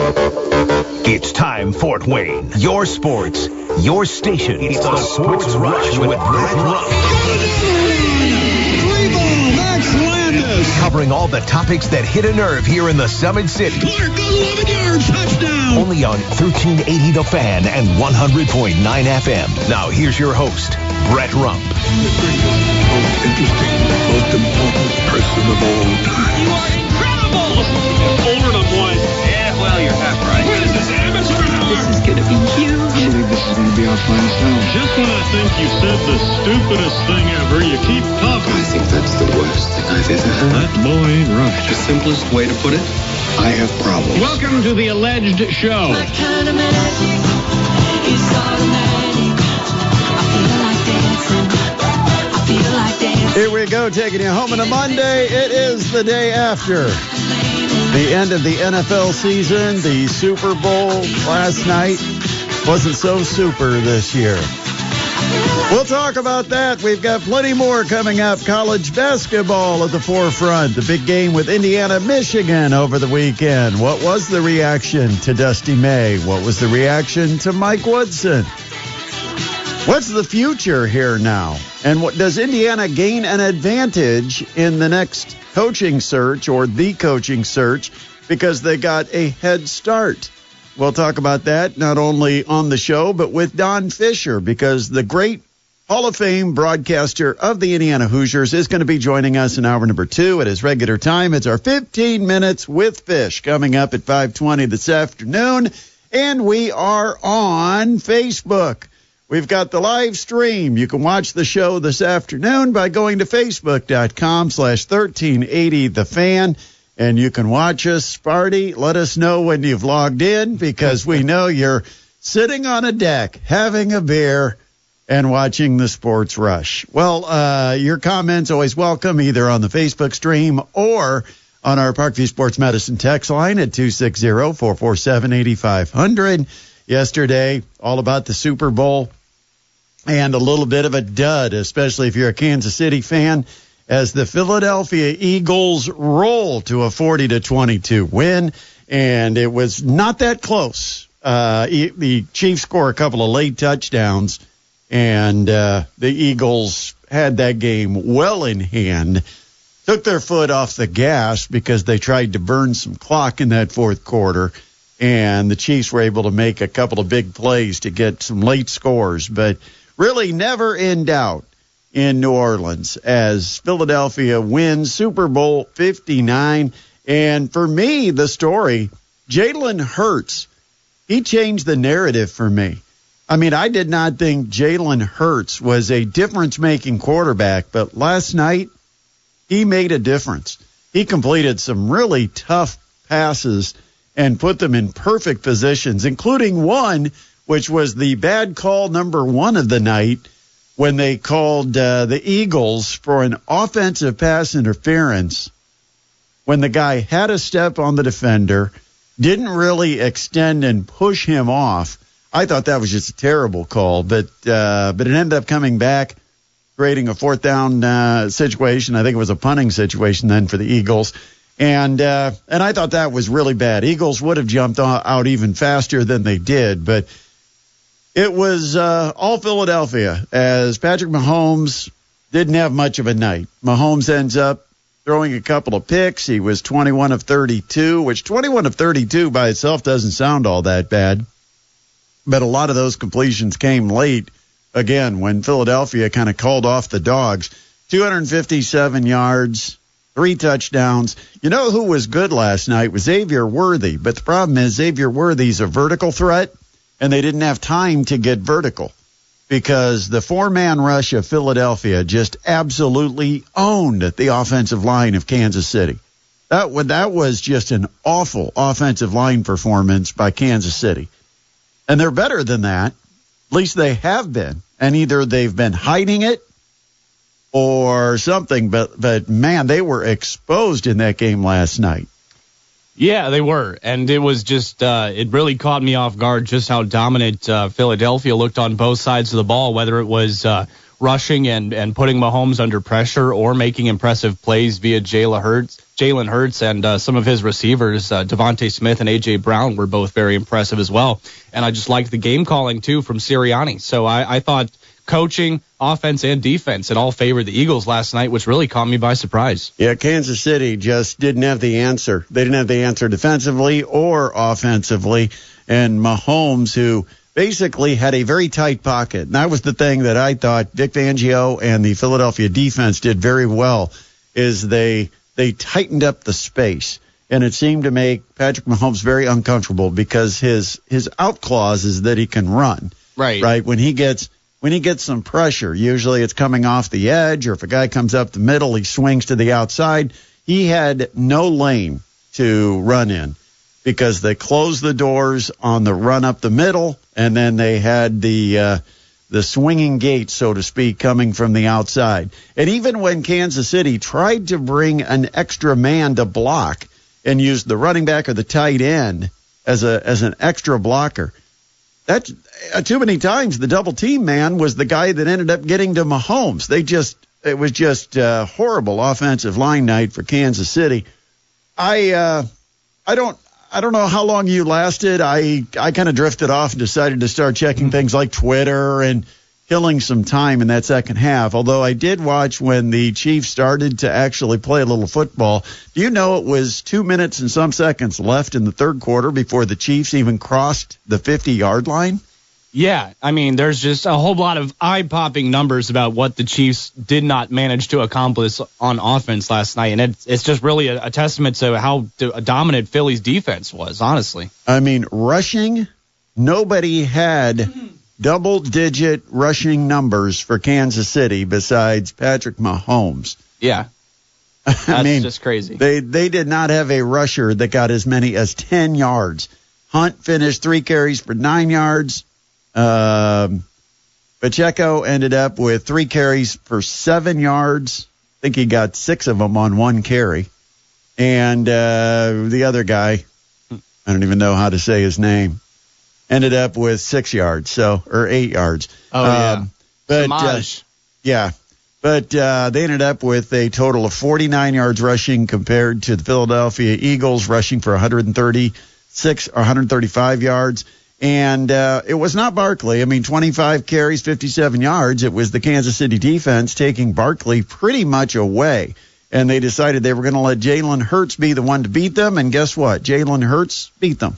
It's time, Fort Wayne. Your sports, your station. It's the Sports Rush with Brett Rump. Max Landis. Covering all the topics that hit a nerve here in the Summit City. Clark goes 11 yards, touchdown. Only on 1380 The Fan and 100.9 FM. Now here's your host, Brett Rump. Most interesting, most important person of all time. You are incredible. Older than one. Yeah, well, you're half right. What is this, amateur hour? This is going to be huge. I believe this is going to be our finest hour. Just when I think you said the stupidest thing ever, you keep talking. I think that's the worst thing I've ever heard. That boy ain't right. The simplest way to put it, I have problems. Welcome to the alleged show. My kind of magic is automatic. I feel like dancing. I feel like dancing. Here we go, taking you home on a Monday. It is the day after the end of the NFL season. The Super Bowl last night wasn't so super this year. We'll talk about that. We've got plenty more coming up. College basketball at the forefront. The big game with Indiana, Michigan over the weekend. What was the reaction to Dusty May? What was the reaction to Mike Woodson? What's the future here now? And what does Indiana gain an advantage in the next coaching search or the coaching search because they got a head start? We'll talk about that not only on the show, but with Don Fisher, because the great Hall of Fame broadcaster of the Indiana Hoosiers is going to be joining us in hour number 2 at his regular time. It's our 15 Minutes with Fish coming up at 5:20 this afternoon. And we are on Facebook. We've got the live stream. You can watch the show this afternoon by going to facebook.com/1380thefan. And you can watch us. Sparty, let us know when you've logged in, because we know you're sitting on a deck, having a beer, and watching the Sports Rush. Well, your comments always welcome, either on the Facebook stream or on our Parkview Sports Medicine text line at 260-447-8500. Yesterday, all about the Super Bowl and a little bit of a dud, especially if you're a Kansas City fan, as the Philadelphia Eagles roll to a 40-22 win, and it was not that close. The Chiefs score a couple of late touchdowns, and the Eagles had that game well in hand, took their foot off the gas because they tried to burn some clock in that fourth quarter, and the Chiefs were able to make a couple of big plays to get some late scores, but really never in doubt in New Orleans as Philadelphia wins Super Bowl 59. And for me, the story, Jalen Hurts, he changed the narrative for me. I mean, I did not think Jalen Hurts was a difference-making quarterback, but last night he made a difference. He completed some really tough passes and put them in perfect positions, including one which was the bad call number 1 of the night, when they called the Eagles for an offensive pass interference when the guy had a step on the defender, didn't really extend and push him off. I thought that was just a terrible call, but it ended up coming back, creating a fourth down situation. I think it was a punting situation then for the Eagles. And I thought that was really bad. Eagles would have jumped out even faster than they did, but it was all Philadelphia, as Patrick Mahomes didn't have much of a night. Mahomes ends up throwing a couple of picks. He was 21 of 32, which 21 of 32 by itself doesn't sound all that bad. But a lot of those completions came late, again, when Philadelphia kind of called off the dogs. 257 yards, 3 touchdowns. You know who was good last night was Xavier Worthy. But the problem is Xavier Worthy's a vertical threat, and they didn't have time to get vertical because the 4-man rush of Philadelphia just absolutely owned the offensive line of Kansas City. That was just an awful offensive line performance by Kansas City. And they're better than that. At least they have been. And either they've been hiding it or something. But man, they were exposed in that game last night. Yeah, they were. And it was just, it really caught me off guard just how dominant Philadelphia looked on both sides of the ball, whether it was rushing and putting Mahomes under pressure or making impressive plays via Jalen Hurts. Jalen Hurts and some of his receivers, Devontae Smith and A.J. Brown, were both very impressive as well. And I just liked the game calling, too, from Sirianni. So I thought coaching, offense, and defense, it all favored the Eagles last night, which really caught me by surprise. Yeah, Kansas City just didn't have the answer. They didn't have the answer defensively or offensively. And Mahomes, who basically had a very tight pocket. And that was the thing that I thought Vic Fangio and the Philadelphia defense did very well, is they tightened up the space. And it seemed to make Patrick Mahomes very uncomfortable because his out clause is that he can run. Right. When he gets some pressure, usually it's coming off the edge, or if a guy comes up the middle, he swings to the outside. He had no lane to run in because they closed the doors on the run up the middle, and then they had the swinging gate, so to speak, coming from the outside. And even when Kansas City tried to bring an extra man to block and use the running back or the tight end as an extra blocker, that too many times the double team man was the guy that ended up getting to Mahomes. It was just horrible offensive line night for Kansas City. I don't know how long you lasted. I kind of drifted off and decided to start checking things like Twitter and killing some time in that second half. Although I did watch when the Chiefs started to actually play a little football. Do you know it was 2 minutes and some seconds left in the third quarter before the Chiefs even crossed the 50-yard line? Yeah, I mean, there's just a whole lot of eye-popping numbers about what the Chiefs did not manage to accomplish on offense last night, and it's just really a testament to how dominant Philly's defense was, honestly. I mean, rushing, nobody had double-digit rushing numbers for Kansas City besides Patrick Mahomes. Yeah, that's just crazy. They did not have a rusher that got as many as 10 yards. Hunt finished 3 carries for 9 yards. Pacheco ended up with 3 carries for 7 yards. I think he got 6 of them on 1 carry. And the other guy, I don't even know how to say his name, ended up with 6 yards, or 8 yards. Oh, yeah. But yeah. But they ended up with a total of 49 yards rushing compared to the Philadelphia Eagles rushing for 136 or 135 yards. And it was not Barkley. I mean, 25 carries, 57 yards. It was the Kansas City defense taking Barkley pretty much away. And they decided they were going to let Jalen Hurts be the one to beat them. And guess what? Jalen Hurts beat them.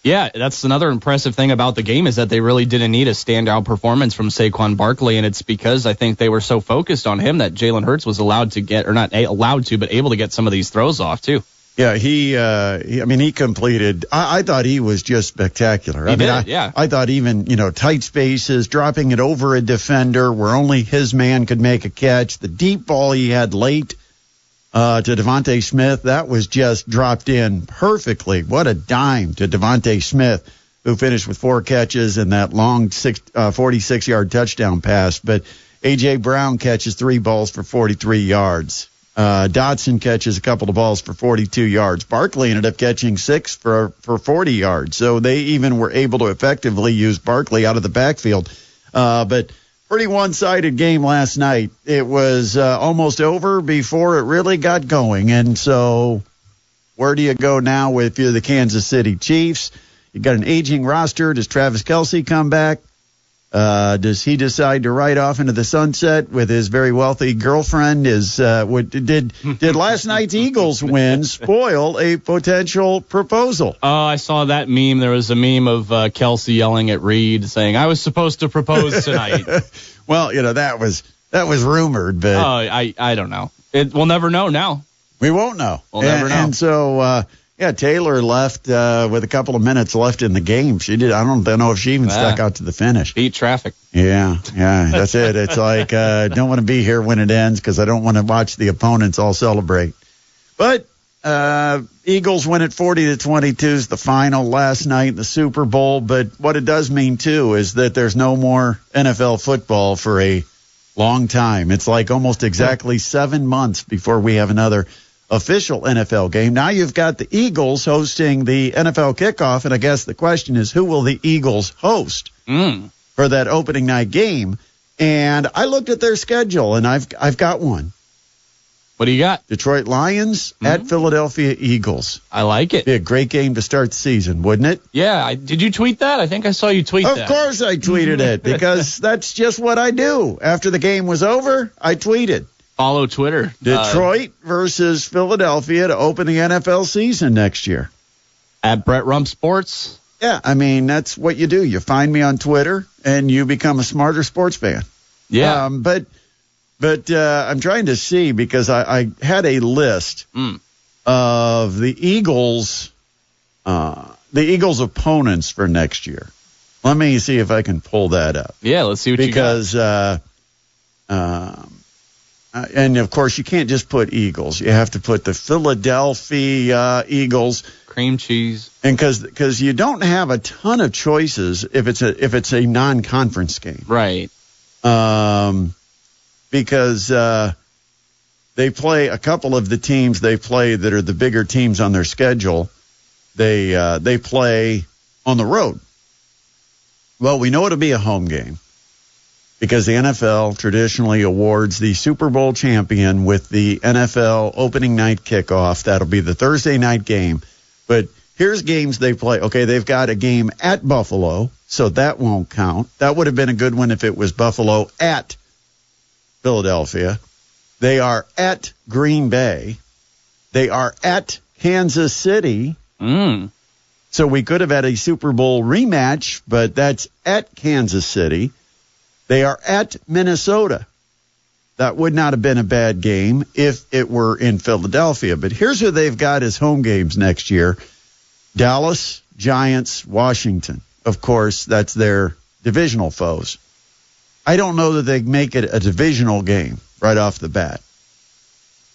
Yeah, that's another impressive thing about the game is that they really didn't need a standout performance from Saquon Barkley, and it's because I think they were so focused on him that Jalen Hurts was allowed to get, or not allowed to, but able to get some of these throws off too. Yeah, he completed. I thought he was just spectacular. I thought even, tight spaces, dropping it over a defender where only his man could make a catch. The deep ball he had late to Devontae Smith, that was just dropped in perfectly. What a dime to Devontae Smith, who finished with 4 catches and that long 46-yard touchdown pass. But A.J. Brown catches 3 balls for 43 yards. Dotson catches a couple of balls for 42 yards. Barkley ended up catching 6 for 40 yards. So they even were able to effectively use Barkley out of the backfield. But pretty one-sided game last night. It was almost over before it really got going. And so where do you go now if you're the Kansas City Chiefs? You got an aging roster. Does Travis Kelce come back? Does he decide to ride off into the sunset with his very wealthy girlfriend? Did last night's Eagles win spoil a potential proposal? I saw that meme. There was a meme of Kelce yelling at Reed saying, "I was supposed to propose tonight." Well, that was rumored, but I don't know. We'll never know now. We won't know. We'll never know. And so. Yeah, Taylor left with a couple of minutes left in the game. She did. I don't know if she even stuck out to the finish. Beat traffic. Yeah, that's it. It's like don't want to be here when it ends because I don't want to watch the opponents all celebrate. But Eagles win at 40-22 is the final last night in the Super Bowl. But what it does mean too is that there's no more NFL football for a long time. It's like almost exactly 7 months before we have another official NFL game. Now you've got the Eagles hosting the NFL kickoff, and I guess the question is, who will the Eagles host for that opening night game? And I looked at their schedule, and I've got one. What do you got? Detroit Lions at Philadelphia Eagles. I like it. Be a great game to start the season, wouldn't it? Yeah. Did you tweet that? I think I saw you tweet that. Of course I tweeted it, because that's just what I do. After the game was over, I tweeted. Follow Twitter. Detroit versus Philadelphia to open the NFL season next year. At Brett Rump Sports. Yeah, I mean, that's what you do. You find me on Twitter, and you become a smarter sports fan. Yeah. But I'm trying to see, because I had a list of the Eagles' opponents for next year. Let me see if I can pull that up. Yeah, let's see what you got. And of course, you can't just put Eagles. You have to put the Philadelphia Eagles. Cream cheese. And because you don't have a ton of choices if it's a non-conference game. Right. Because they play a couple of the teams they play that are the bigger teams on their schedule. They play on the road. Well, we know it'll be a home game, because the NFL traditionally awards the Super Bowl champion with the NFL opening night kickoff. That'll be the Thursday night game. But here's games they play. Okay, they've got a game at Buffalo, so that won't count. That would have been a good one if it was Buffalo at Philadelphia. They are at Green Bay. They are at Kansas City. So we could have had a Super Bowl rematch, but that's at Kansas City. They are at Minnesota. That would not have been a bad game if it were in Philadelphia. But here's who they've got as home games next year. Dallas, Giants, Washington. Of course, that's their divisional foes. I don't know that they make it a divisional game right off the bat.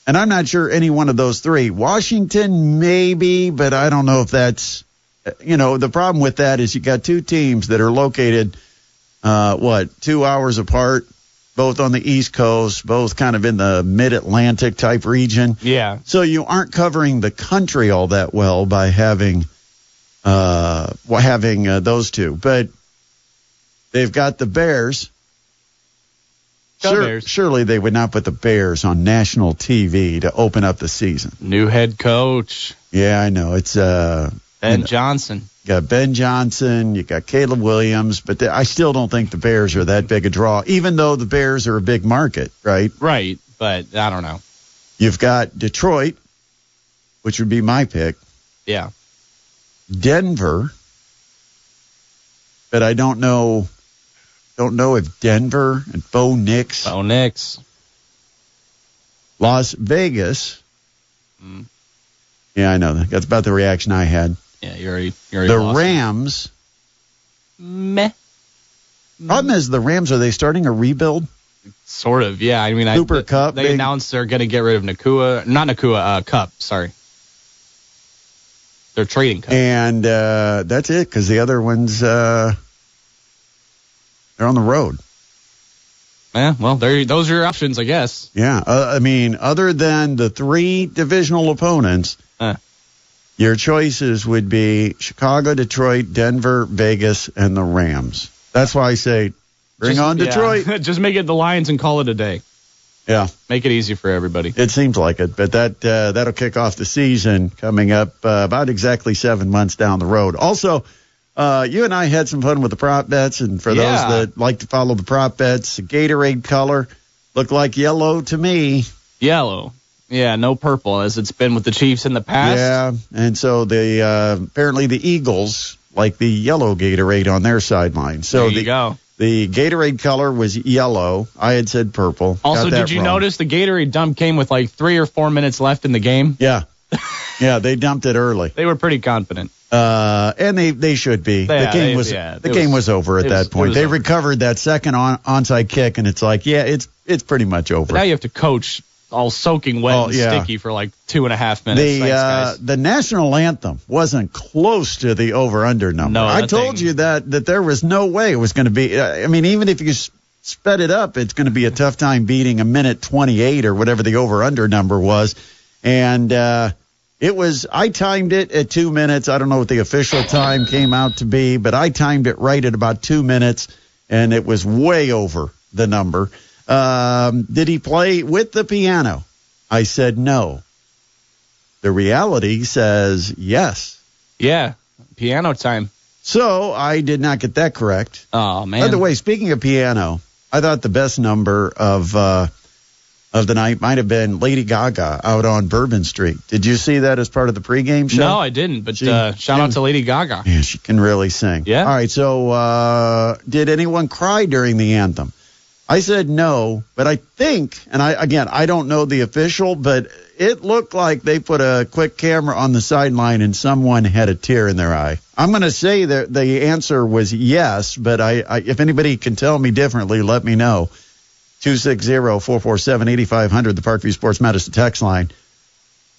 And I'm not sure any one of those three. Washington, maybe, but I don't know if that's, the problem with that is you got two teams that are located, 2 hours apart, both on the East Coast, both kind of in the mid-Atlantic type region. Yeah. So you aren't covering the country all that well by having those two. But they've got the Bears. Surely they would not put the Bears on national TV to open up the season. New head coach. Yeah, I know. It's Ben Johnson. You got Ben Johnson, you got Caleb Williams, but I still don't think the Bears are that big a draw, even though the Bears are a big market, right? Right, but I don't know. You've got Detroit, which would be my pick. Yeah. Denver, but I don't know if Denver and Bo Nix. Las Vegas. Yeah, I know. That's about the reaction I had. Yeah, you're already the lost. Rams. Meh. Problem is, the Rams, are they starting a rebuild? Sort of, yeah. I mean, Cooper Kupp. They announced they're going to get rid of Kupp, sorry. They're trading Kupp. And that's it, because the other ones, they're on the road. Yeah, well, those are your options, I guess. Yeah, I mean, other than the three divisional opponents, your choices would be Chicago, Detroit, Denver, Vegas, and the Rams. That's why I say bring on Detroit. Yeah. Just make it the Lions and call it a day. Yeah. Make it easy for everybody. It seems like it, but that'll kick off the season coming up about exactly 7 months down the road. Also, you and I had some fun with the prop bets, and for those that like to follow the prop bets, the Gatorade color looked like yellow to me. Yellow. Yeah, no purple, as it's been with the Chiefs in the past. Yeah, and so apparently the Eagles like the yellow Gatorade on their sideline. So there you go. The Gatorade color was yellow. I had said purple. Also, did you notice the Gatorade dump came with like 3 or 4 minutes left in the game? Yeah. Yeah, they dumped it early. They were pretty confident. And they should be. The game was over at that point. They recovered that second onside kick, and it's like, it's pretty much over. But now you have to coach all soaking wet and sticky for like 2.5 minutes. Thanks, guys. The national anthem wasn't close to the over-under number. No, I told you that there was no way it was going to be. I mean, even if you sped it up, it's going to be a tough time beating a minute 28 or whatever the over-under number was. And I timed it at 2 minutes. I don't know what the official time came out to be, but I timed it right at about 2 minutes, and it was way over the number. Did he play with the piano? I said no. The reality says yes. Yeah, piano time. So I did not get that correct. Oh, man. By the way, speaking of piano, I thought the best number of the night might have been Lady Gaga out on Bourbon Street. Did you see that as part of the pregame show? No, I didn't, but shout out to Lady Gaga. Yeah, she can really sing. Yeah. All right, so did anyone cry during the anthem? I said no, but I think, and I don't know the official, but it looked like they put a quick camera on the sideline and someone had a tear in their eye. I'm going to say that the answer was yes, but if anybody can tell me differently, let me know. 260-447-8500, the Parkview Sports Medicine text line.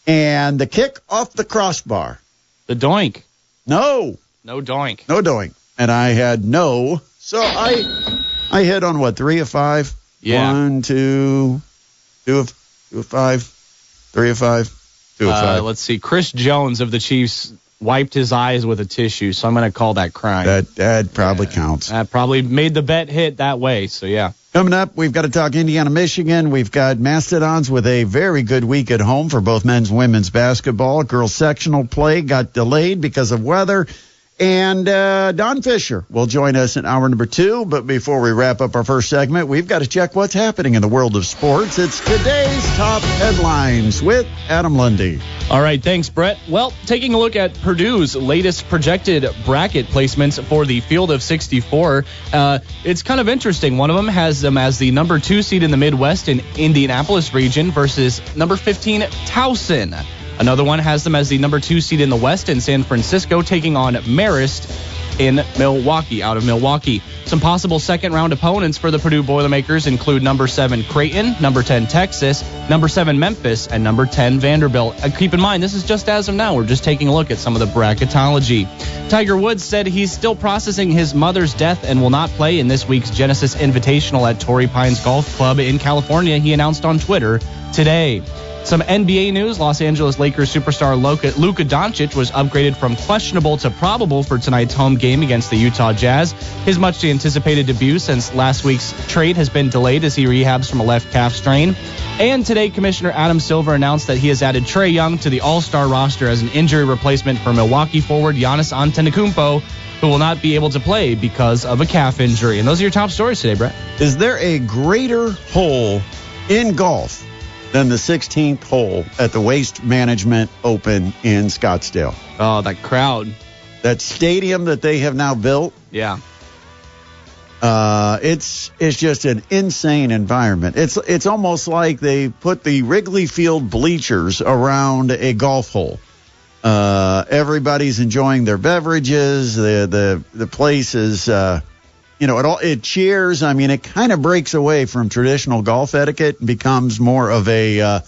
And the kick off the crossbar. The doink. No. No doink. No doink. And I had no. So I hit on what, 3 of 5? Yeah. 1, 2 of 5, 3 of 5, 2 of 5. Let's see. Chris Jones of the Chiefs wiped his eyes with a tissue, so I'm going to call that crying. That probably counts. That probably made the bet hit that way, so yeah. Coming up, we've got to talk Indiana, Michigan. We've got Mastodons with a very good week at home for both men's and women's basketball. Girls sectional play got delayed because of weather. And Don Fisher will join us in hour number 2. But before we wrap up our first segment, we've got to check what's happening in the world of sports. It's today's top headlines with Adam Lundy. All right, thanks, Brett. Well, taking a look at Purdue's latest projected bracket placements for the field of 64, it's kind of interesting. One of them has them as the number 2 seed in the Midwest in Indianapolis region versus number 15, Towson. Another one has them as the number 2 seed in the West in San Francisco, taking on Marist in Milwaukee, out of Milwaukee. Some possible second-round opponents for the Purdue Boilermakers include number 7 Creighton, number 10 Texas, number 7 Memphis, and number 10 Vanderbilt. Keep in mind, this is just as of now. We're just taking a look at some of the bracketology. Tiger Woods said he's still processing his mother's death and will not play in this week's Genesis Invitational at Torrey Pines Golf Club in California, he announced on Twitter today. Some NBA news. Los Angeles Lakers superstar Luka Doncic was upgraded from questionable to probable for tonight's home game against the Utah Jazz. His much-anticipated debut since last week's trade has been delayed as he rehabs from a left calf strain. And today, Commissioner Adam Silver announced that he has added Trae Young to the All-Star roster as an injury replacement for Milwaukee forward Giannis Antetokounmpo, who will not be able to play because of a calf injury. And those are your top stories today, Brett. Is there a greater hole in golf than the 16th hole at the Waste Management Open in Scottsdale? Oh, that crowd. That stadium that they have now built. Yeah. It's just an insane environment. It's almost like they put the Wrigley Field bleachers around a golf hole. Everybody's enjoying their beverages. The place is it cheers. I mean, it kind of breaks away from traditional golf etiquette and becomes more of a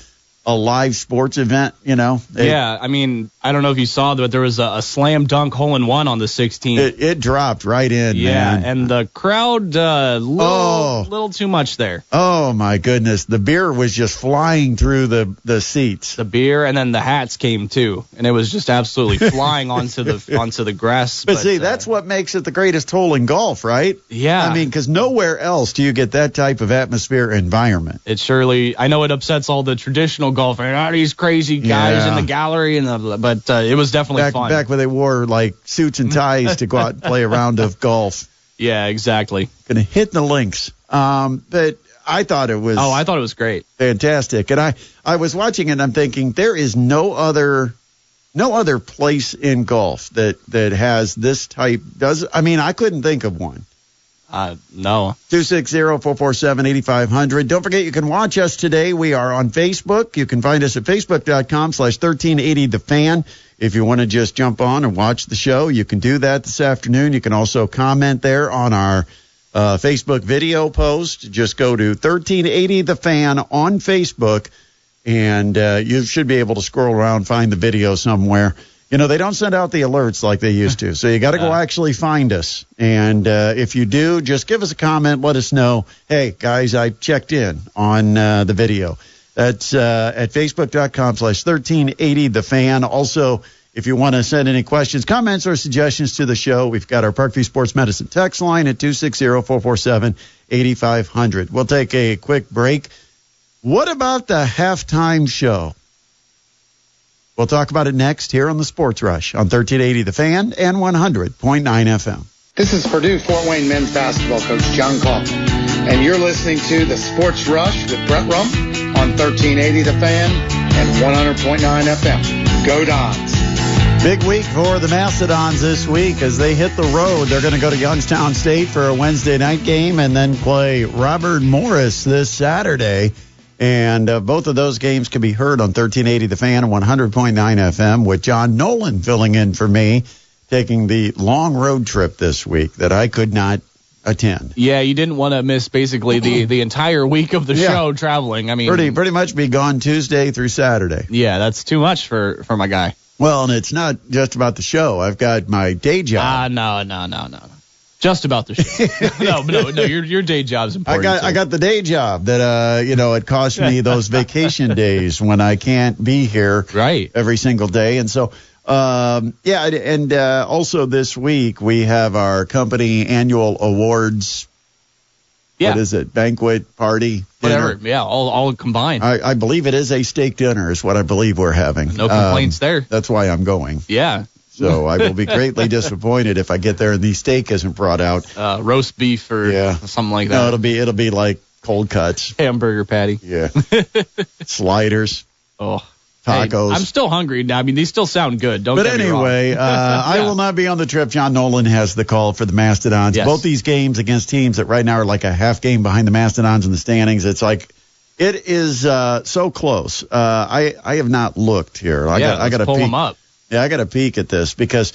live sports event, Yeah, I mean, I don't know if you saw, but there was a slam dunk hole-in-one on the 16th. It dropped right in, man. And the crowd, little too much there. Oh, my goodness. The beer was just flying through the seats. The beer, and then the hats came, too. And it was just absolutely flying onto the grass. But see, that's what makes it the greatest hole in golf, right? Yeah. I mean, because nowhere else do you get that type of atmosphere environment. It surely, I know it upsets all the traditional golfers. These crazy guys in the gallery, but it was definitely fun. Back when they wore, like, suits and ties to go out and play a round of golf. Yeah, exactly. Going to hit the links. But I thought it was... Oh, I thought it was great. Fantastic. And I was watching it, and I'm thinking, there is no other place in golf that has this type... I couldn't think of one. No. 260-447-8500. Don't forget, you can watch us today. We are on Facebook. You can find us at facebook.com/1380thefan. If you want to just jump on and watch the show, you can do that this afternoon. You can also comment there on our Facebook video post. Just go to 1380thefan on Facebook, and you should be able to scroll around, find the video somewhere. They don't send out the alerts like they used to, so you got to go actually find us. And if you do, just give us a comment. Let us know, hey, guys, I checked in on the video. That's at facebook.com/1380thefan. Also, if you want to send any questions, comments, or suggestions to the show, we've got our Parkview Sports Medicine text line at 260-447-8500. We'll take a quick break. What about the halftime show? We'll talk about it next here on the Sports Rush on 1380 The Fan and 100.9 FM. This is Purdue Fort Wayne men's basketball coach John Coffey, and you're listening to the Sports Rush with Brett Rump on 1380 The Fan and 100.9 FM. Go Dons! Big week for the Mastodons this week as they hit the road. They're going to go to Youngstown State for a Wednesday night game and then play Robert Morris this Saturday. And both of those games can be heard on 1380 The Fan and 100.9 FM with John Nolan filling in for me, taking the long road trip this week that I could not attend. Yeah, you didn't want to miss basically the entire week of the show traveling. I mean, pretty much be gone Tuesday through Saturday. Yeah, that's too much for my guy. Well, and it's not just about the show. I've got my day job. No. Just about the show. No. Your day job's important. I got the day job that it cost me those vacation days when I can't be here every single day, and so also this week we have our company annual awards. Yeah. What is it? Banquet, party, whatever. Dinner. Yeah, all combined. I believe it is a steak dinner is what I believe we're having. No complaints there. That's why I'm going. Yeah. So I will be greatly disappointed if I get there and the steak isn't brought out. Roast beef or something like that. No, it'll be like cold cuts. Hamburger patty. Yeah. Sliders. Oh. Tacos. Hey, I'm still hungry now. I mean, these still sound good. Don't But get me wrong. anyway, I will not be on the trip. John Nolan has the call for the Mastodons. Yes. Both these games against teams that right now are like a half game behind the Mastodons in the standings. It's like it is so close. I have not looked here. I got to pull peek. them up. Yeah, I got to peek at this because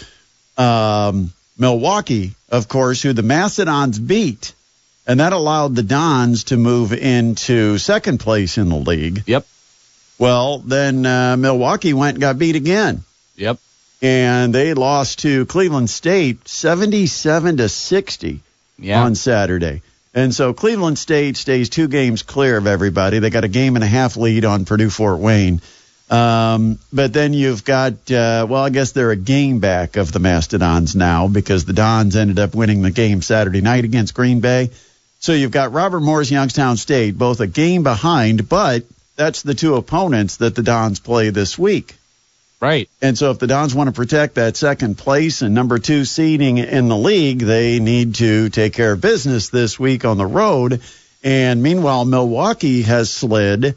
Milwaukee, of course, who the Mastodons beat, and that allowed the Dons to move into second place in the league. Yep. Well, then Milwaukee went and got beat again. Yep. And they lost to Cleveland State 77-60 on Saturday. And so Cleveland State stays 2 games clear of everybody. They got a game and a half lead on Purdue Fort Wayne. But then you've got, I guess they're a game back of the Mastodons now because the Dons ended up winning the game Saturday night against Green Bay. So you've got Robert Morris, Youngstown State, both a game behind, but that's the 2 opponents that the Dons play this week. Right. And so if the Dons want to protect that second place and number 2 seeding in the league, they need to take care of business this week on the road. And meanwhile, Milwaukee has slid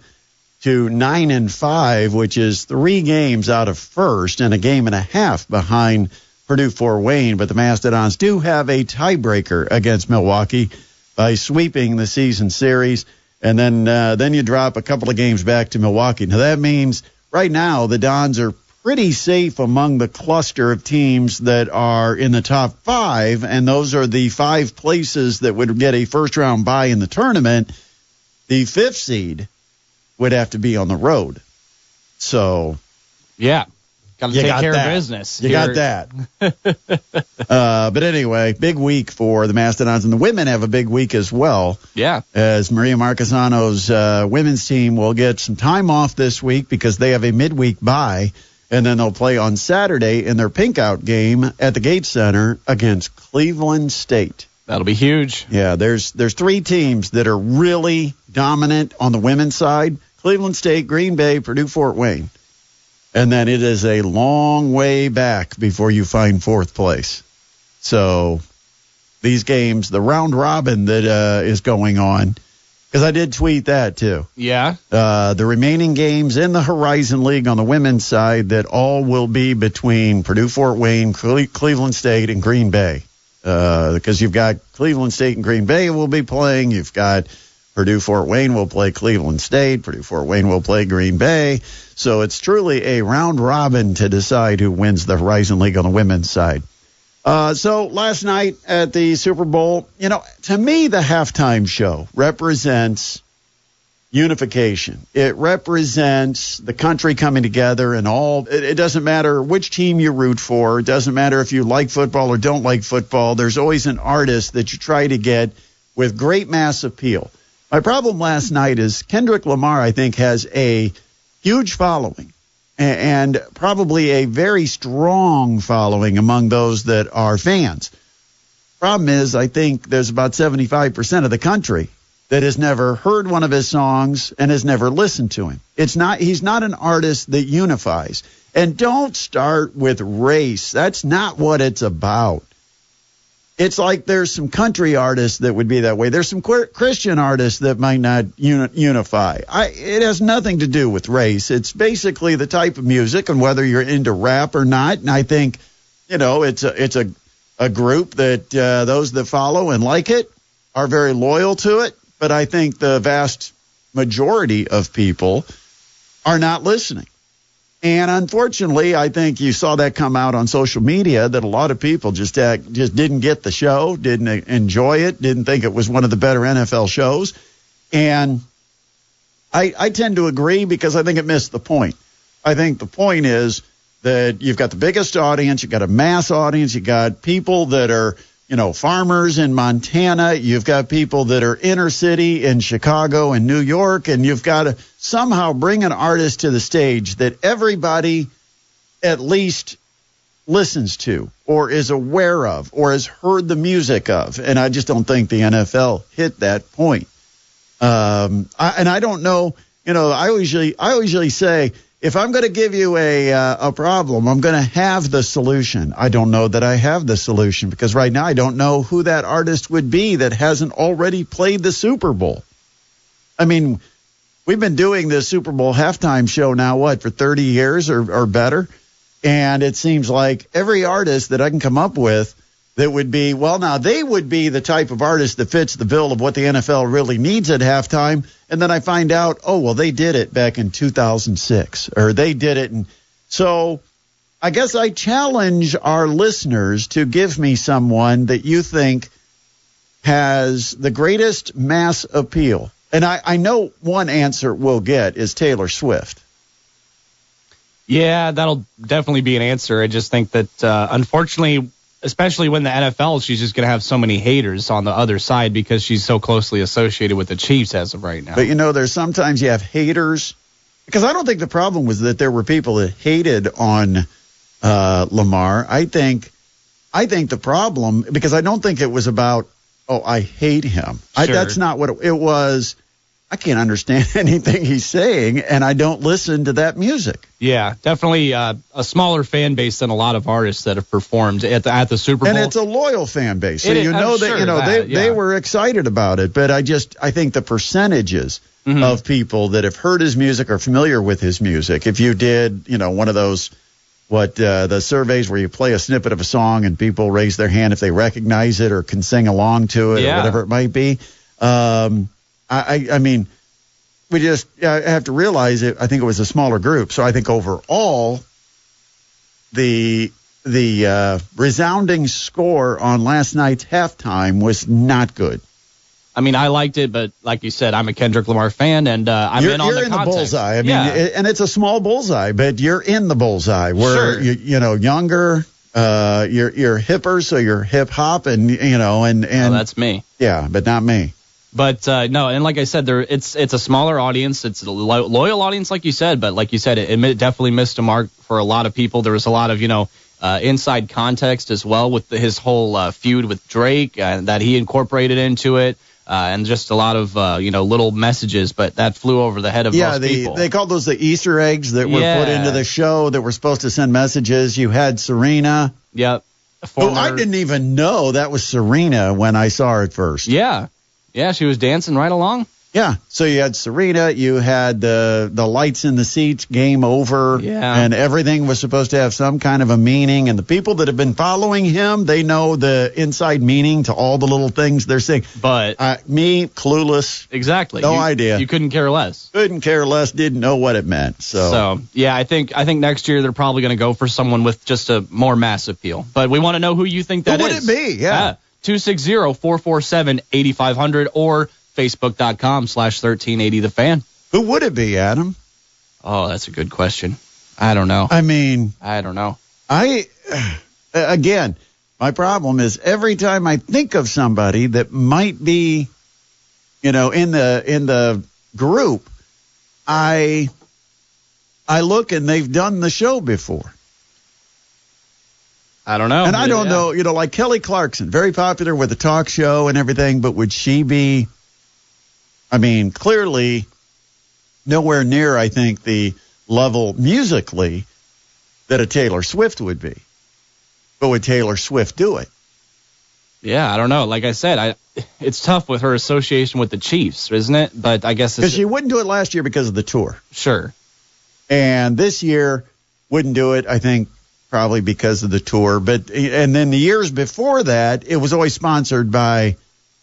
to 9-5, which is 3 games out of first and a game and a half behind Purdue Fort Wayne. But the Mastodons do have a tiebreaker against Milwaukee by sweeping the season series. And then you drop a couple of games back to Milwaukee. Now, that means right now the Dons are pretty safe among the cluster of teams that are in the top 5, and those are the 5 places that would get a first-round bye in the tournament. The 5th seed would have to be on the road. So, yeah. Got to take care of business. You got that. But anyway, big week for the Mastodons, and the women have a big week as well. Yeah. As Maria Marquesano's women's team will get some time off this week because they have a midweek bye, and then they'll play on Saturday in their pink-out game at the Gates Center against Cleveland State. That'll be huge. Yeah, there's 3 teams that are really dominant on the women's side: Cleveland State, Green Bay, Purdue Fort Wayne. And then it is a long way back before you find 4th place. So these games, the round robin that is going on, because I did tweet that too. Yeah. The remaining games in the Horizon League on the women's side, that all will be between Purdue Fort Wayne, Cleveland State, and Green Bay. Because you've got Cleveland State and Green Bay will be playing. You've got Purdue Fort Wayne will play Cleveland State. Purdue Fort Wayne will play Green Bay. So it's truly a round robin to decide who wins the Horizon League on the women's side. So last night at the Super Bowl, to me, the halftime show represents unification. It represents the country coming together and all. It doesn't matter which team you root for. It doesn't matter if you like football or don't like football. There's always an artist that you try to get with great mass appeal. My problem last night is Kendrick Lamar, I think, has a huge following and probably a very strong following among those that are fans. Problem is, I think there's about 75% of the country that has never heard one of his songs and has never listened to him. He's not an artist that unifies. And don't start with race. That's not what it's about. It's like there's some country artists that would be that way. There's some Christian artists that might not unify. It has nothing to do with race. It's basically the type of music and whether you're into rap or not. And I think, it's a group that those that follow and like it are very loyal to it. But I think the vast majority of people are not listening. And unfortunately, I think you saw that come out on social media that a lot of people just didn't get the show, didn't enjoy it, didn't think it was one of the better NFL shows. And I tend to agree because I think it missed the point. I think the point is that you've got the biggest audience, you've got a mass audience, you've got people that are, farmers in Montana, you've got people that are inner city in Chicago and New York, and you've got to somehow bring an artist to the stage that everybody at least listens to or is aware of or has heard the music of. And I just don't think the NFL hit that point. I don't know, I usually say, if I'm going to give you a problem, I'm going to have the solution. I don't know that I have the solution because right now I don't know who that artist would be that hasn't already played the Super Bowl. I mean, we've been doing this Super Bowl halftime show now, for 30 years or better? And it seems like every artist that I can come up with that would be, they would be the type of artist that fits the bill of what the NFL really needs at halftime. And then I find out, they did it back in 2006 or they did it. And so I guess I challenge our listeners to give me someone that you think has the greatest mass appeal. And I know one answer we'll get is Taylor Swift. Yeah, that'll definitely be an answer. I just think that, unfortunately, especially when the NFL, she's just going to have so many haters on the other side because she's so closely associated with the Chiefs as of right now. But, there's sometimes you have haters. Because I don't think the problem was that there were people that hated on Lamar. I think the problem, because I don't think it was about, I hate him. Sure. That's not what it was. I can't understand anything he's saying, and I don't listen to that music. Yeah, definitely a smaller fan base than a lot of artists that have performed at the Super Bowl. And it's a loyal fan base, so they were excited about it. But I think the percentages of people that have heard his music are familiar with his music. If you did, one of those the surveys where you play a snippet of a song and people raise their hand if they recognize it or can sing along to it or whatever it might be. I mean, we just have to realize it. I think it was a smaller group. So I think overall, the resounding score on last night's halftime was not good. I mean, I liked it, but like you said, I'm a Kendrick Lamar fan, and I'm in on the context. You're in the bullseye. I mean, and it's a small bullseye, but you're in the bullseye. Where younger, you're hipper, so you're hip hop, and and that's me. Yeah, but not me. But no, and like I said, it's a smaller audience. It's a loyal audience, like you said. But like you said, it definitely missed a mark for a lot of people. There was a lot of inside context as well with his whole feud with Drake that he incorporated into it, and just a lot of little messages. But that flew over the head of most people. They called those the Easter eggs that were put into the show that were supposed to send messages. You had Serena. Yep. I didn't even know that was Serena when I saw her at first. Yeah. Yeah, she was dancing right along. Yeah, so you had Serena, you had the lights in the seats, game over, and everything was supposed to have some kind of a meaning. And the people that have been following him, they know the inside meaning to all the little things they're saying. But me, clueless. Exactly. No idea. You couldn't care less. Couldn't care less, didn't know what it meant. So yeah, I think next year they're probably going to go for someone with just a more mass appeal. But we want to know who you think that is. Who would it be? Yeah. 260-447-8500 or Facebook.com/1380thefan. Who would it be, Adam? Oh, that's a good question. I don't know. I mean, I don't know. Again, my problem is every time I think of somebody that might be, in the group, I look and they've done the show before. I don't know. And I don't know, like Kelly Clarkson, very popular with the talk show and everything, but would she be, I mean, clearly nowhere near, I think, the level musically that a Taylor Swift would be. But would Taylor Swift do it? Yeah, I don't know. Like I said, it's tough with her association with the Chiefs, isn't it? But I guess because she wouldn't do it last year because of the tour. Sure. And this year wouldn't do it, I think, probably because of the tour. And then the years before that, it was always sponsored by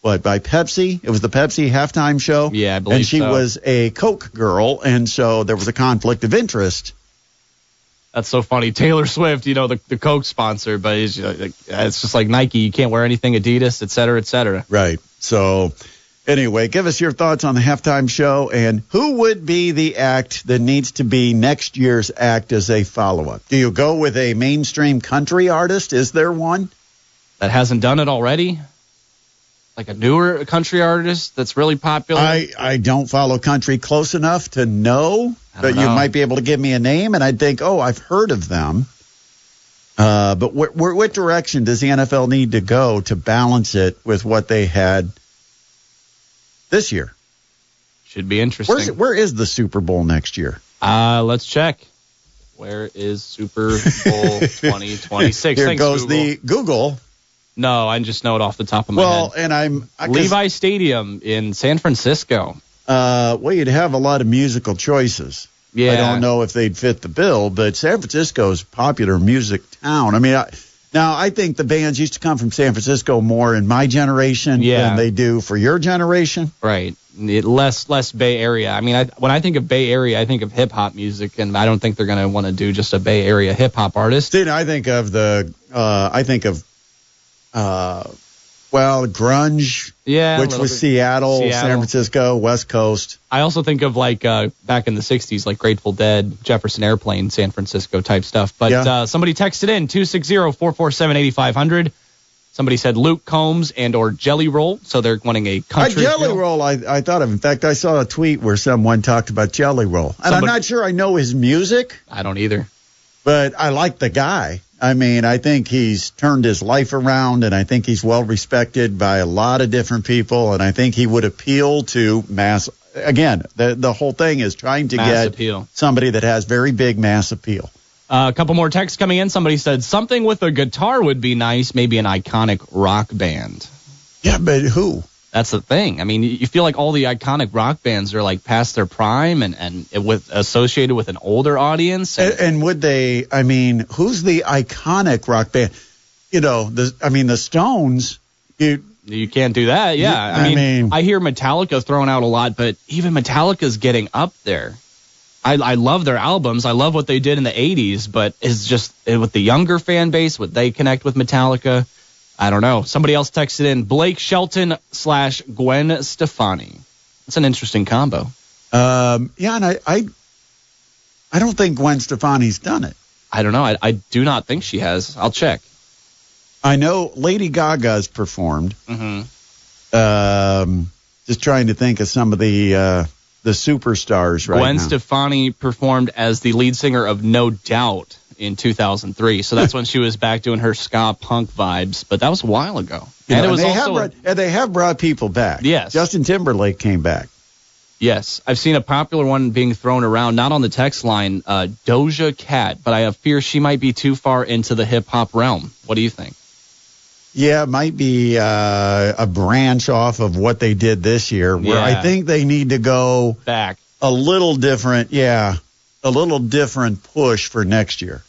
Pepsi. It was the Pepsi halftime show. Yeah, I believe and she so. was a Coke girl, and so there was a conflict of interest. That's so funny. Taylor Swift, the Coke sponsor, but it's just like Nike. You can't wear anything Adidas, et cetera, et cetera. Right. So anyway, give us your thoughts on the halftime show and who would be the act that needs to be next year's act as a follow-up. Do you go with a mainstream country artist? Is there one? That hasn't done it already? Like a newer country artist that's really popular? I don't follow country close enough to know, but you might be able to give me a name, and I'd think, I've heard of them. But what direction does the NFL need to go to balance it with what they had this year? Should be interesting. Where is the Super Bowl next year? Let's check. Where is Super Bowl 2026? Here Thanks, goes Google. the Google. No, I just know it off the top of my head. And Levi Stadium in San Francisco. You'd have a lot of musical choices. Yeah. I don't know if they'd fit the bill, but San Francisco's a popular music town. I mean, I think the bands used to come from San Francisco more in my generation than they do for your generation. Right. Less Bay Area. I mean, when I think of Bay Area, I think of hip-hop music, and I don't think they're going to want to do just a Bay Area hip-hop artist. See, I think of grunge, which was Seattle, San Francisco, West Coast. I also think of back in the 60s, like Grateful Dead, Jefferson Airplane, San Francisco type stuff. But somebody texted in 260-447-8500. Somebody said Luke Combs and or Jelly Roll, so they're wanting a country. Jelly Roll, I thought of. In fact, I saw a tweet where someone talked about Jelly Roll, and I'm not sure I know his music. I don't either, but I like the guy. I mean, I think he's turned his life around, and I think he's well respected by a lot of different people, and I think he would appeal to mass. Again, the whole thing is trying to get somebody that has very big mass appeal. A couple more texts coming in. Somebody said something with a guitar would be nice, maybe an iconic rock band. Yeah, but who? That's the thing. I mean, you feel like all the iconic rock bands are like past their prime and associated with an older audience. And would they? I mean, who's the iconic rock band? The Stones. You can't do that. Yeah, I mean, I hear Metallica thrown out a lot, but even Metallica's getting up there. I love their albums. I love what they did in the 80s, but it's just with the younger fan base, would they connect with Metallica? I don't know. Somebody else texted in Blake Shelton / Gwen Stefani. It's an interesting combo. And I don't think Gwen Stefani's done it. I don't know. I do not think she has. I'll check. I know Lady Gaga's performed. Mm-hmm. Just trying to think of some of the superstars right now. Gwen Stefani performed as the lead singer of No Doubt in 2003. So that's when she was back doing her ska punk vibes. But that was a while ago. And it was they have brought people back. Yes. Justin Timberlake came back. Yes. I've seen a popular one being thrown around, not on the text line, Doja Cat, but I have fear she might be too far into the hip-hop realm. What do you think? Yeah, it might be a branch off of what they did this year, where I think they need to go back a little different. Yeah, a little different push for next year.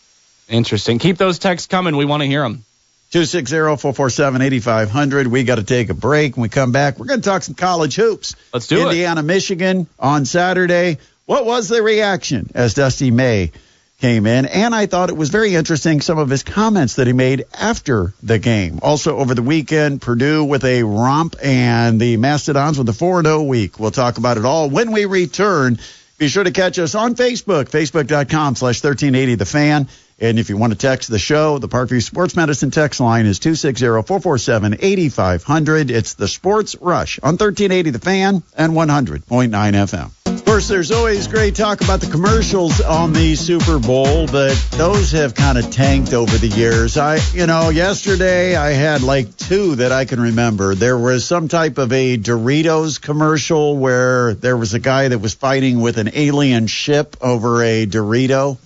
Interesting. Keep those texts coming. We want to hear them. 260-447-8500. We got to take a break. When we come back, we're going to talk some college hoops. Let's do it. Indiana, Michigan on Saturday. What was the reaction as Dusty May came in? And I thought it was very interesting, some of his comments that he made after the game. Also over the weekend, Purdue with a romp and the Mastodons with a 4-0 week. We'll talk about it all when we return. Be sure to catch us on Facebook, facebook.com/1380 The Fan. And if you want to text the show, the Parkview Sports Medicine text line is 260-447-8500. It's the Sports Rush on 1380 The Fan and 100.9 FM. course, there's always great talk about the commercials on the Super Bowl, but those have kind of tanked over the years. Yesterday I had like two that I can remember. There was some type of a Doritos commercial where there was a guy that was fighting with an alien ship over a Dorito.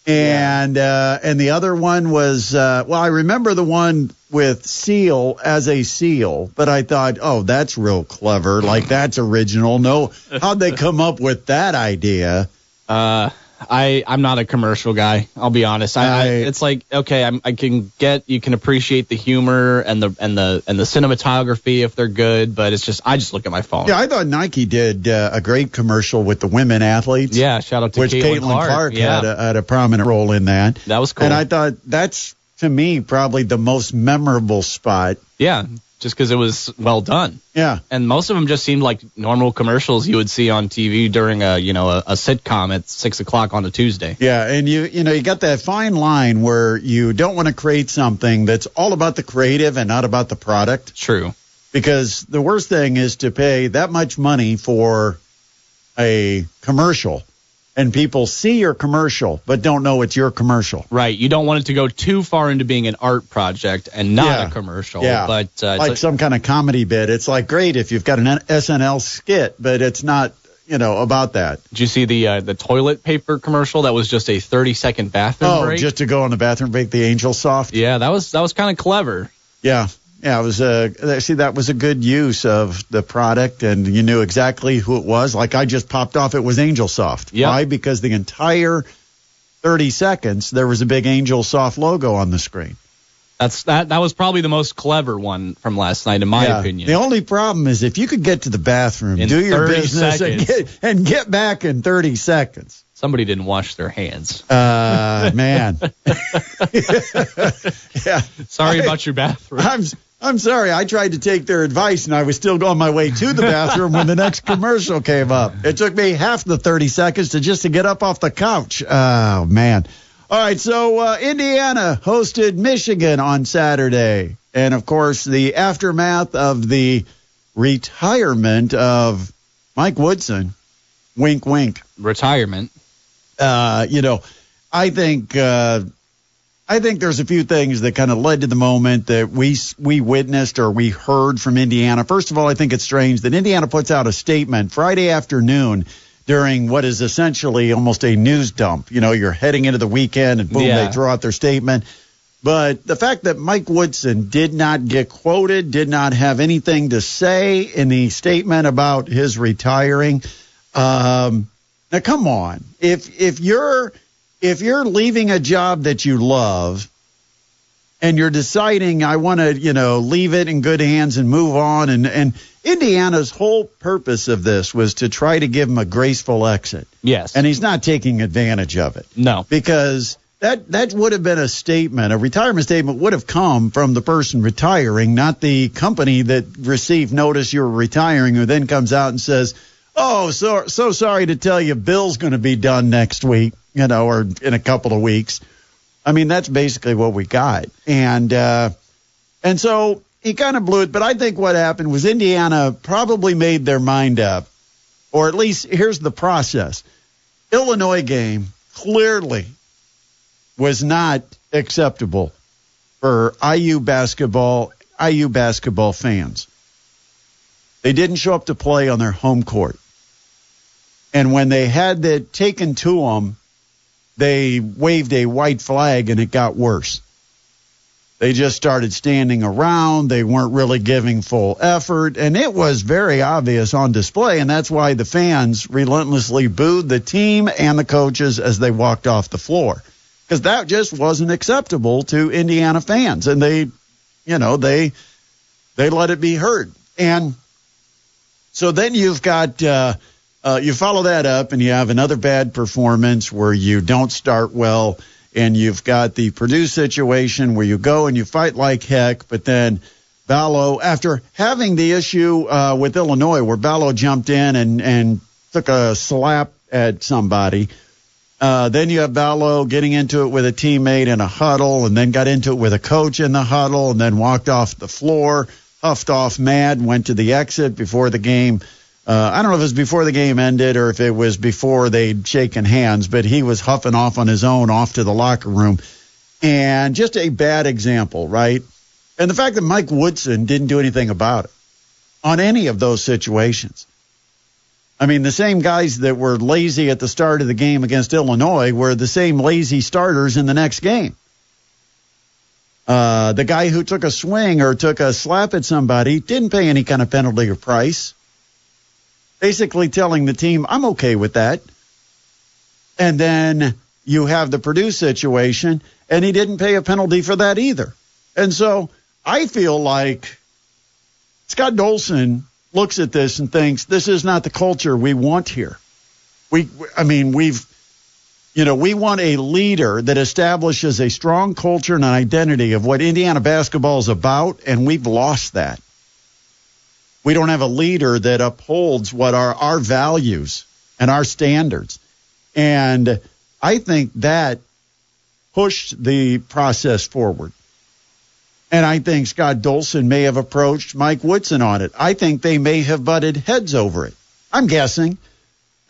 And the other one was, I remember the one with seal as a seal, but I thought, oh, that's real clever. Like, that's original. No, how'd they come up with that idea? I'm not a commercial guy. I'll be honest. It's like, okay, you can appreciate the humor and the cinematography if they're good, but I just look at my phone. Yeah, I thought Nike did a great commercial with the women athletes. Yeah, shout out to Caitlin Clark had a prominent role in that. That was cool. And I thought that's, to me, probably the most memorable spot. Yeah, just because it was well done. Yeah. And most of them just seemed like normal commercials you would see on TV during a sitcom at 6 o'clock on a Tuesday. Yeah, and you got that fine line where you don't want to create something that's all about the creative and not about the product. True. Because the worst thing is to pay that much money for a commercial, and people see your commercial but don't know it's your commercial. Right. You don't want it to go too far into being an art project and not a commercial. Yeah. But like some kind of comedy bit. It's like great if you've got an SNL skit, but it's not, about that. Did you see the toilet paper commercial that was just a 30-second bathroom break? Oh, just to go in the bathroom break, the Angel Soft? Yeah, that was kind of clever. Yeah. Yeah, it was that was a good use of the product, and you knew exactly who it was. Like, I just popped off, it was Angel Soft. Yep. Why? Because the entire 30 seconds, there was a big Angel Soft logo on the screen. That was probably the most clever one from last night, in my opinion. The only problem is if you could get to the bathroom, do your business, and get back in 30 seconds. Somebody didn't wash their hands. Man. Yeah. Sorry about your bathroom. I'm sorry. I tried to take their advice, and I was still on my way to the bathroom when the next commercial came up. It took me half the 30 seconds to get up off the couch. Oh, man. All right, so Indiana hosted Michigan on Saturday. And, of course, the aftermath of the retirement of Mike Woodson. Wink, wink. Retirement. I think there's a few things that kind of led to the moment that we witnessed or we heard from Indiana. First of all, I think it's strange that Indiana puts out a statement Friday afternoon during what is essentially almost a news dump. You're heading into the weekend and boom, they throw out their statement. But the fact that Mike Woodson did not get quoted, did not have anything to say in the statement about his retiring. Now, come on. If you're leaving a job that you love and you're deciding I want to, leave it in good hands and move on, and Indiana's whole purpose of this was to try to give him a graceful exit. Yes. And he's not taking advantage of it. No. Because that would have been a statement. A retirement statement would have come from the person retiring, not the company that received notice you were retiring, who then comes out and says, oh, so sorry to tell you, Bill's going to be done next week, or in a couple of weeks. I mean, that's basically what we got. And so he kind of blew it. But I think what happened was Indiana probably made their mind up, or at least here's the process. Illinois game clearly was not acceptable for IU basketball fans. They didn't show up to play on their home court. And when they had that taken to them, they waved a white flag and it got worse. They just started standing around. They weren't really giving full effort. And it was very obvious on display. And that's why the fans relentlessly booed the team and the coaches as they walked off the floor. Because that just wasn't acceptable to Indiana fans. And they let it be heard. And so then you've got, you follow that up and you have another bad performance where you don't start well. And you've got the Purdue situation where you go and you fight like heck, but then Ballo, after having the issue with Illinois where Ballo jumped in and took a slap at somebody, then you have Ballo getting into it with a teammate in a huddle and then got into it with a coach in the huddle and then walked off the floor, huffed off mad, went to the exit before the game I don't know if it was before the game ended or if it was before they'd shaken hands, but he was huffing off on his own off to the locker room. And just a bad example, right? And the fact that Mike Woodson didn't do anything about it on any of those situations. I mean, the same guys that were lazy at the start of the game against Illinois were the same lazy starters in the next game. The guy who took a swing or took a slap at somebody didn't pay any kind of penalty or price. Basically telling the team, I'm okay with that. And then you have the Purdue situation, and he didn't pay a penalty for that either. And so I feel like Scott Dolson looks at this and thinks this is not the culture we want here. We want a leader that establishes a strong culture and an identity of what Indiana basketball is about, and we've lost that. We don't have a leader that upholds what are our values and our standards. And I think that pushed the process forward. And I think Scott Dolson may have approached Mike Woodson on it. I think they may have butted heads over it. I'm guessing.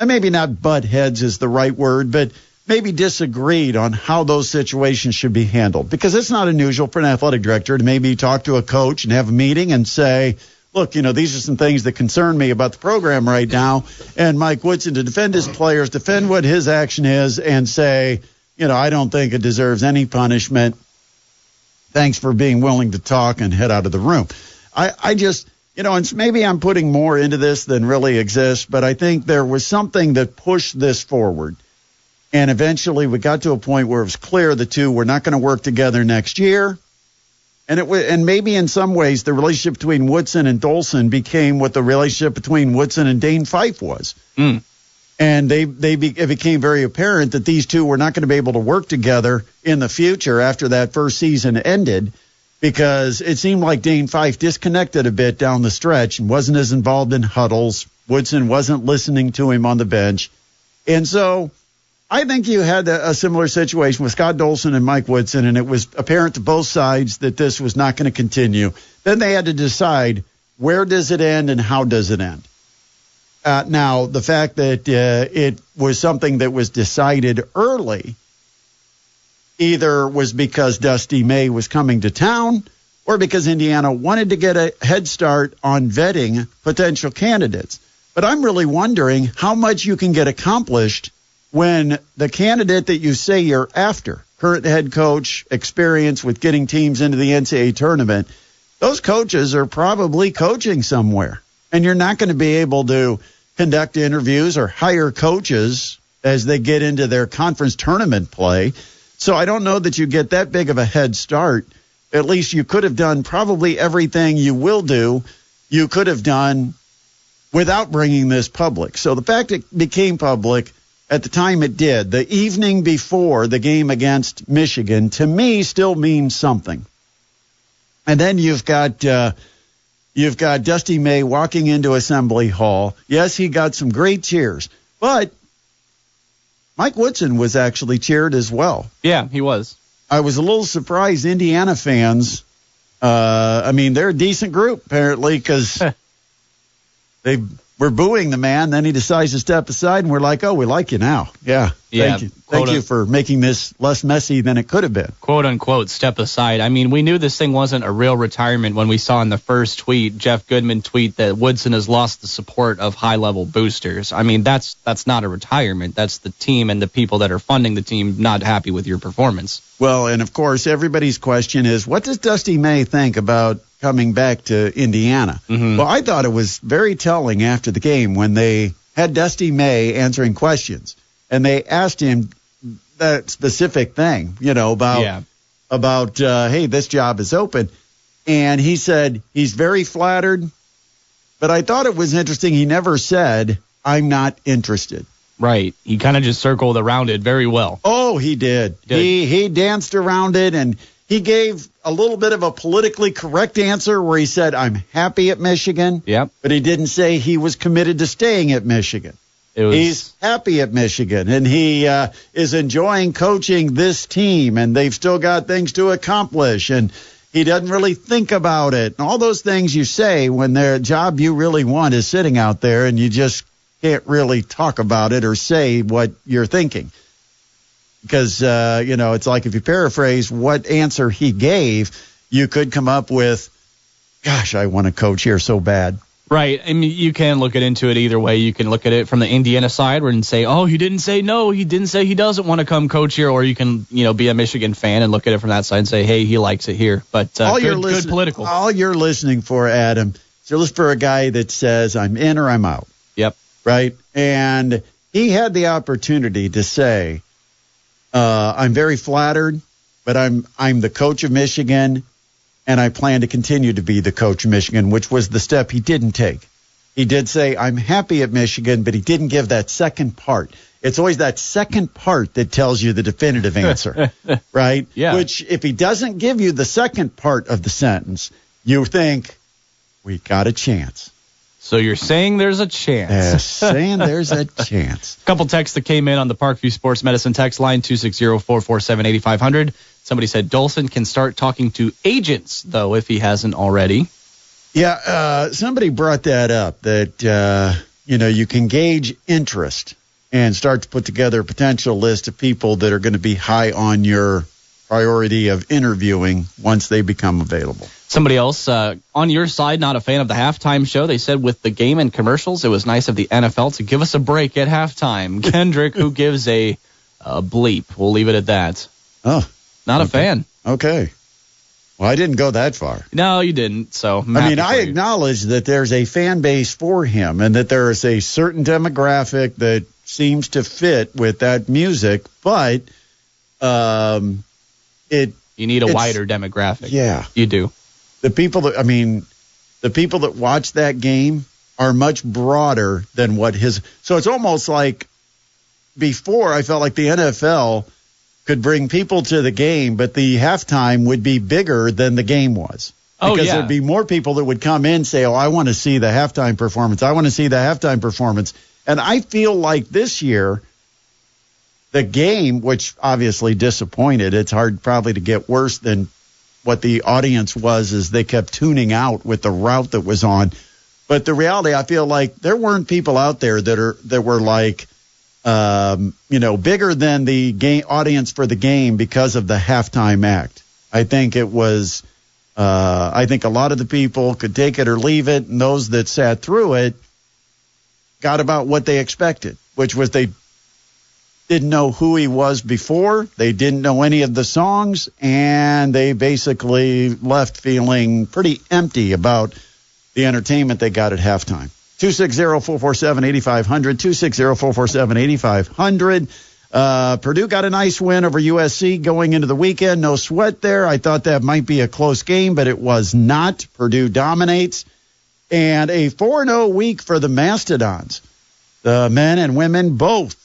And maybe not butt heads is the right word, but maybe disagreed on how those situations should be handled. Because it's not unusual for an athletic director to maybe talk to a coach and have a meeting and say, look, these are some things that concern me about the program right now. And Mike Woodson to defend his players, defend what his action is, and say, I don't think it deserves any punishment. Thanks for being willing to talk and head out of the room. I just, and maybe I'm putting more into this than really exists, but I think there was something that pushed this forward. And eventually we got to a point where it was clear the two were not going to work together next year. And maybe in some ways the relationship between Woodson and Dolson became what the relationship between Woodson and Dane Fife was. And it became very apparent that these two were not going to be able to work together in the future after that first season ended, because it seemed like Dane Fife disconnected a bit down the stretch and wasn't as involved in huddles. Woodson wasn't listening to him on the bench. And so I think you had a similar situation with Scott Dolson and Mike Woodson, and it was apparent to both sides that this was not going to continue. Then they had to decide, where does it end and how does it end? Now, the fact that it was something that was decided early either was because Dusty May was coming to town or because Indiana wanted to get a head start on vetting potential candidates. But I'm really wondering how much you can get accomplished when the candidate that you say you're after, current head coach, experience with getting teams into the NCAA tournament, those coaches are probably coaching somewhere. And you're not going to be able to conduct interviews or hire coaches as they get into their conference tournament play. So I don't know that you get that big of a head start. At least you could have done probably everything you will do, you could have done without bringing this public. So the fact it became public at the time it did, the evening before the game against Michigan, to me still means something. And then you've got Dusty May walking into Assembly Hall. Yes, he got some great cheers, but Mike Woodson was actually cheered as well. Yeah, he was. I was a little surprised Indiana fans, they're a decent group apparently, because they were booing the man. Then he decides to step aside, and we're like, oh, we like you now. Yeah. Thank you. Thank you for making this less messy than it could have been. Quote unquote, step aside. I mean, we knew this thing wasn't a real retirement when we saw in the first tweet, Jeff Goodman tweet, that Woodson has lost the support of high-level boosters. I mean, that's not a retirement. That's the team and the people that are funding the team not happy with your performance. Well, and of course, everybody's question is, what does Dusty May think about coming back to Indiana? Mm-hmm. Well, I thought it was very telling after the game when they had Dusty May answering questions, and they asked him that specific thing, about hey, this job is open. And he said he's very flattered, but I thought it was interesting. He never said, I'm not interested. Right. He kind of just circled around it very well. Oh, he did. He danced around it, and he gave a little bit of a politically correct answer where he said, I'm happy at Michigan. Yep. But he didn't say he was committed to staying at Michigan. He's happy at Michigan, and he is enjoying coaching this team, and they've still got things to accomplish. And He doesn't really think about it. And all those things you say when their job you really want is sitting out there and you just can't really talk about it or say what you're thinking. Because, it's like if you paraphrase what answer he gave, you could come up with, gosh, I want to coach here so bad. Right. I mean, you can look into it either way. You can look at it from the Indiana side and say, oh, he didn't say no. He didn't say he doesn't want to come coach here. Or you can, be a Michigan fan and look at it from that side and say, hey, he likes it here. But good political. All you're listening for, Adam, is you're listening for a guy that says, I'm in or I'm out. Yep. Right? And he had the opportunity to say, I'm very flattered, but I'm the coach of Michigan. And I plan to continue to be the coach of Michigan, which was the step he didn't take. He did say, I'm happy at Michigan, but he didn't give that second part. It's always that second part that tells you the definitive answer, right? Yeah. Which, if he doesn't give you the second part of the sentence, you think, we got a chance. So you're saying there's a chance. Yes, saying there's a chance. A couple texts that came in on the Parkview Sports Medicine text line, 260-447-8500. Somebody said Dolson can start talking to agents, though, if he hasn't already. Yeah, somebody brought that up, that, you can gauge interest and start to put together a potential list of people that are going to be high on your priority of interviewing once they become available. Somebody else on your side, not a fan of the halftime show. They said with the game and commercials, it was nice of the NFL to give us a break at halftime. Kendrick, who gives a bleep. We'll leave it at that. Oh. Not a fan. Okay. Well, I didn't go that far. No, you didn't. So I acknowledge that there's a fan base for him and that there is a certain demographic that seems to fit with that music, but you need a wider demographic. Yeah. You do. The people that watch that game are much broader than what so it's almost like before I felt like the NFL could bring people to the game, but the halftime would be bigger than the game was. Because there'd be more people that would come in and say, oh, I want to see the halftime performance. I want to see the halftime performance. And I feel like this year, the game, which obviously disappointed, it's hard probably to get worse than what the audience was as they kept tuning out with the route that was on. But the reality, I feel like there weren't people out there that were like, bigger than the game audience for the game because of the halftime act. I think it was, I think a lot of the people could take it or leave it, and those that sat through it got about what they expected, which was they didn't know who he was before, they didn't know any of the songs, and they basically left feeling pretty empty about the entertainment they got at halftime. 260-447-8500, 260-447-8500. Purdue got a nice win over USC going into the weekend. No sweat there. I thought that might be a close game, but it was not. Purdue dominates. And a 4-0 week for the Mastodons. The men and women both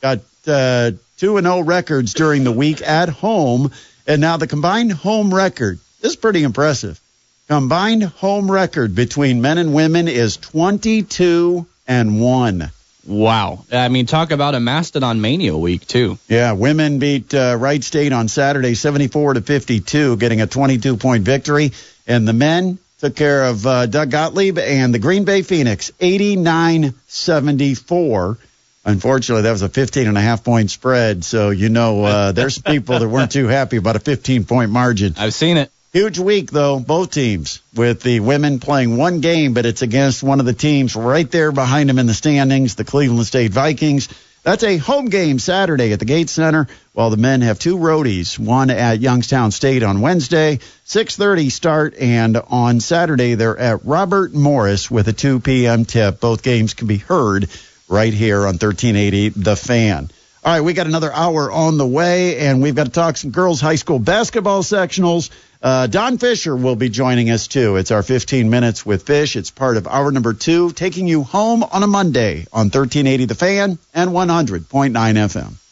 got 2-0 records during the week at home. And now the combined home record, this is pretty impressive. Combined home record between men and women is 22-1. Wow. I mean, talk about a Mastodon Mania week, too. Yeah, women beat Wright State on Saturday 74-52, getting a 22-point victory. And the men took care of Doug Gottlieb and the Green Bay Phoenix 89-74. Unfortunately, that was a 15.5-point spread. So, there's people that weren't too happy about a 15-point margin. I've seen it. Huge week, though, both teams, with the women playing one game, but it's against one of the teams right there behind them in the standings, the Cleveland State Vikings. That's a home game Saturday at the Gates Center, while the men have two roadies, one at Youngstown State on Wednesday, 6:30 start, and on Saturday they're at Robert Morris with a 2 p.m. tip. Both games can be heard right here on 1380 The Fan. All right, we got another hour on the way, and we've got to talk some girls' high school basketball sectionals. Don Fisher will be joining us, too. It's our 15 Minutes with Fish. It's part of hour number 2, taking you home on a Monday on 1380 The Fan and 100.9 FM.